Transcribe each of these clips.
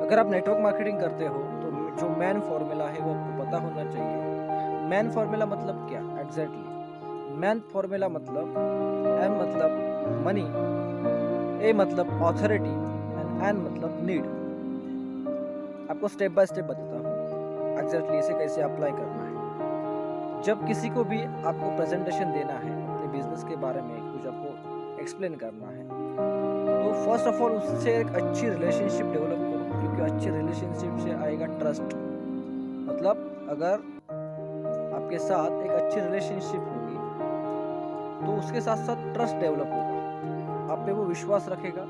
अगर आप network marketing करते हो तो जो मेन फॉर्मूला है वो आपको पता होना चाहिए। मेन फॉर्मूला मतलब क्या एग्जैक्टली? मेन फॉर्मूला मतलब एम मतलब मनी, ए मतलब अथॉरिटी एंड एन मतलब नीड। आपको स्टेप बाय स्टेप बताता हूँ एग्जैक्टली इसे कैसे अप्लाई करना है। जब किसी को भी आपको प्रेजेंटेशन देना है, अपने बिजनेस के बारे में कुछ आपको एक्सप्लेन करना है, तो फर्स्ट ऑफ ऑल उससे एक अच्छी रिलेशनशिप डेवलप करो, क्योंकि अच्छी रिलेशनशिप से आएगा ट्रस्ट। मतलब अगर आपके साथ एक अच्छी रिलेशनशिप होगी तो उसके साथ साथ ट्रस्ट डेवलप होगा, आप पे वो विश्वास रखेगा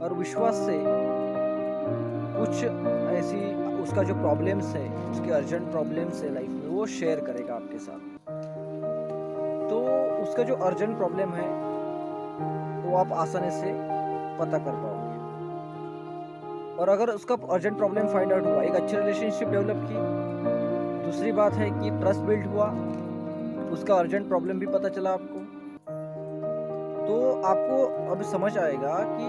और विश्वास से कुछ ऐसी उसका जो प्रॉब्लम्स है, उसके अर्जेंट प्रॉब्लम्स है लाइफ में, वो शेयर करेगा आपके साथ। तो उसका जो अर्जेंट प्रॉब्लम है वो आप आसानी से पता कर पाओगे। और अगर उसका अर्जेंट प्रॉब्लम फाइंड आउट हुआ, एक अच्छी रिलेशनशिप डेवलप की, दूसरी बात है कि ट्रस्ट बिल्ड हुआ, उसका अर्जेंट प्रॉब्लम भी पता चला आपको, तो आपको अब समझ आएगा कि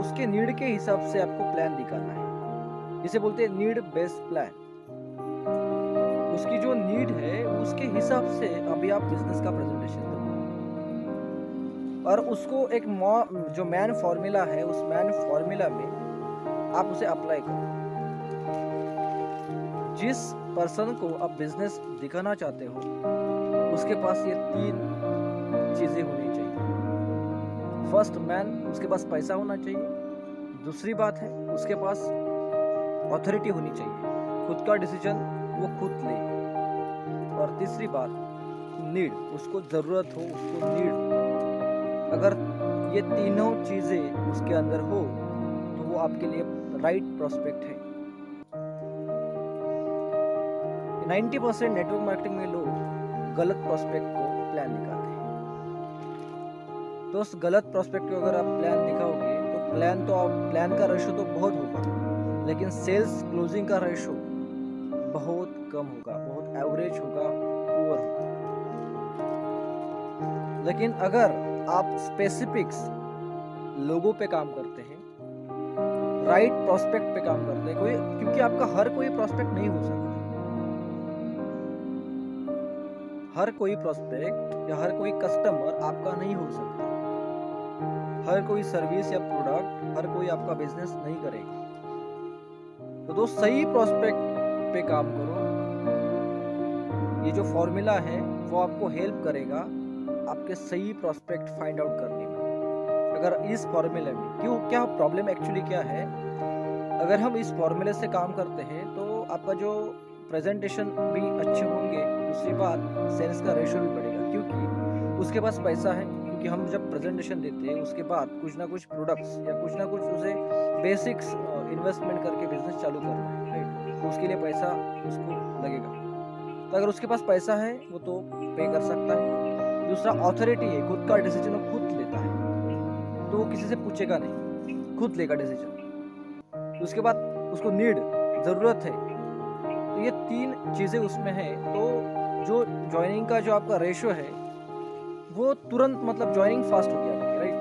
उसके नीड के हिसाब से आपको प्लान निकालना है। जिसे बोलते हैं नीड बेस्ड प्लान। उसकी जो नीड है उसके हिसाब से अभी आप बिजनेस का प्रेजेंटेशन दो और उसको एक जो मैन फॉर्मूला है उस मैन फॉर्मूला में आप उसे अप्लाई करो। जिस पर्सन को आप बिजनेस दिखाना चाहते हो उसके पास ये 3 चीजें होनी चाहिए। फर्स्ट मैन, उसके पास पैसा होना चाहिए। दूसरी बात है उसके पास अथॉरिटी होनी चाहिए, खुद का डिसीजन वो खुद ले। और तीसरी बात नीड, उसको जरूरत हो, उसको नीड हो। अगर ये तीनों चीजें उसके अंदर हो तो वो आपके लिए राइट प्रोस्पेक्ट है। 90% नेटवर्क मार्केटिंग में लोग गलत प्रोस्पेक्ट को प्लान दिखाते हैं। तो उस गलत प्रोस्पेक्ट को अगर आप प्लान दिखाओगे तो प्लान का रेशो तो बहुत होगा, लेकिन सेल्स क्लोजिंग का रेशो बहुत कम होगा, बहुत एवरेज होगा, पुअर होगा। लेकिन अगर आप स्पेसिफिक्स लोगों पे काम करते हैं, राइट प्रोस्पेक्ट पे काम करते हैं, कोई, क्योंकि आपका हर कोई प्रोस्पेक्ट नहीं हो सकता। हर कोई प्रोस्पेक्ट या हर कोई कस्टमर आपका नहीं हो सकता। हर कोई सर्विस या प्रोडक्ट, हर कोई आपका बिजनेस नहीं करेगा। तो दोस्त सही प्रोस्पेक्ट पे काम करो। ये जो फॉर्मूला है वो आपको हेल्प करेगा आपके सही प्रोस्पेक्ट फाइंड आउट करने में। अगर इस फॉर्मूले में क्या प्रॉब्लम एक्चुअली क्या है, अगर हम इस फॉर्मूले से काम करते हैं तो आपका जो प्रेजेंटेशन भी अच्छे होंगे, दूसरी बात सेल्स का रेशो भी बढ़ेगा, क्योंकि उसके पास पैसा है। क्योंकि हम जब प्रेजेंटेशन देते हैं उसके बाद कुछ ना कुछ प्रोडक्ट्स या कुछ ना कुछ उसे बेसिक्स इन्वेस्टमेंट करके बिजनेस चालू करना है, राइट? तो उसके लिए पैसा उसको लगेगा। तो अगर उसके पास पैसा है वो तो पे कर सकता है। दूसरा ऑथोरिटी है, खुद का डिसीजन वो खुद लेता है, तो वो किसी से पूछेगा नहीं, खुद लेगा डिसीजन। उसके बाद उसको नीड, ज़रूरत है। तो ये 3 चीज़ें उसमें है। तो जो ज्वाइनिंग का जो आपका रेशो है वो तुरंत, मतलब ज्वाइनिंग फास्ट हो गया आपकी, राइट?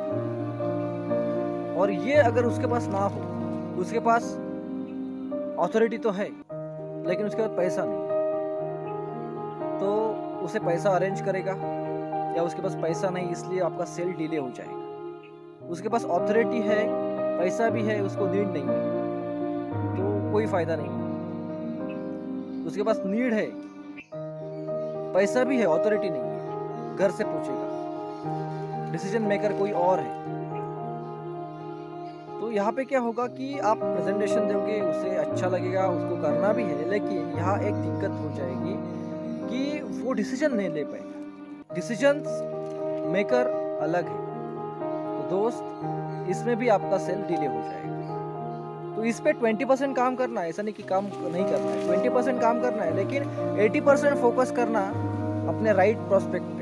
और ये अगर उसके पास ना हो, उसके पास अथॉरिटी तो है लेकिन उसके पास पैसा नहीं, तो उसे पैसा अरेंज करेगा, या उसके पास पैसा नहीं इसलिए आपका सेल डिले हो जाएगा। उसके पास अथॉरिटी है, पैसा भी है, उसको नीड नहीं है, तो कोई फायदा नहीं। उसके पास नीड है, पैसा भी है, अथॉरिटी नहीं है, घर से पूछेगा, डिसीजन मेकर कोई और है। तो यहाँ पे क्या होगा कि आप प्रेजेंटेशन दोगे, उसे अच्छा लगेगा, उसको करना भी है, लेकिन यहाँ एक दिक्कत हो जाएगी कि वो डिसीजन नहीं ले पाएगा। डिसीजन मेकर अलग है। तो दोस्त इसमें भी आपका सेल डिले हो जाएगा। तो इस पे 20% काम करना है, ऐसा नहीं कि काम नहीं करना है, 20% काम करना है, लेकिन 80% फोकस करना अपने राइट प्रोस्पेक्ट पे।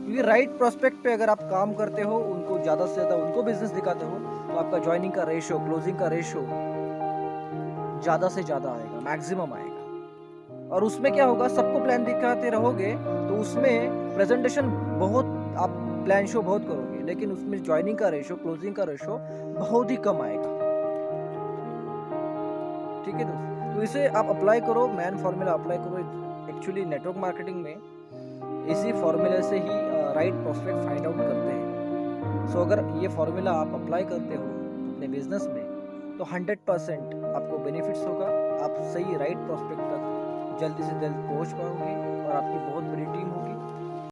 क्योंकि राइट प्रोस्पेक्ट पे अगर आप काम करते हो, उनको ज़्यादा से ज़्यादा उनको बिजनेस दिखाते हो, तो आपका ज्वाइनिंग का रेशो, क्लोजिंग का रेशो ज़्यादा से ज़्यादा आएगा, मैक्सिमम आएगा। और उसमें क्या होगा, सबको प्लान दिखाते रहोगे तो उसमें प्रेजेंटेशन बहुत, आप प्लान शो बहुत करोगे, लेकिन उसमें ज्वाइनिंग का रेशो, क्लोजिंग का रेशो बहुत ही कम आएगा। ठीक है दोस्त, तो इसे आप अप्लाई करो, मैन फार्मूला अप्लाई करो। एक्चुअली नेटवर्क मार्केटिंग में इसी फार्मूले से ही राइट प्रोस्पेक्ट फाइंड आउट करते हैं। सो अगर ये फार्मूला आप अप्लाई करते हो अपने बिजनेस में तो 100% आपको बेनिफिट्स होगा। आप सही राइट प्रोस्पेक्ट तक जल्दी से जल्द पहुंच पाओगे और आपकी बहुत बड़ी टीम होगी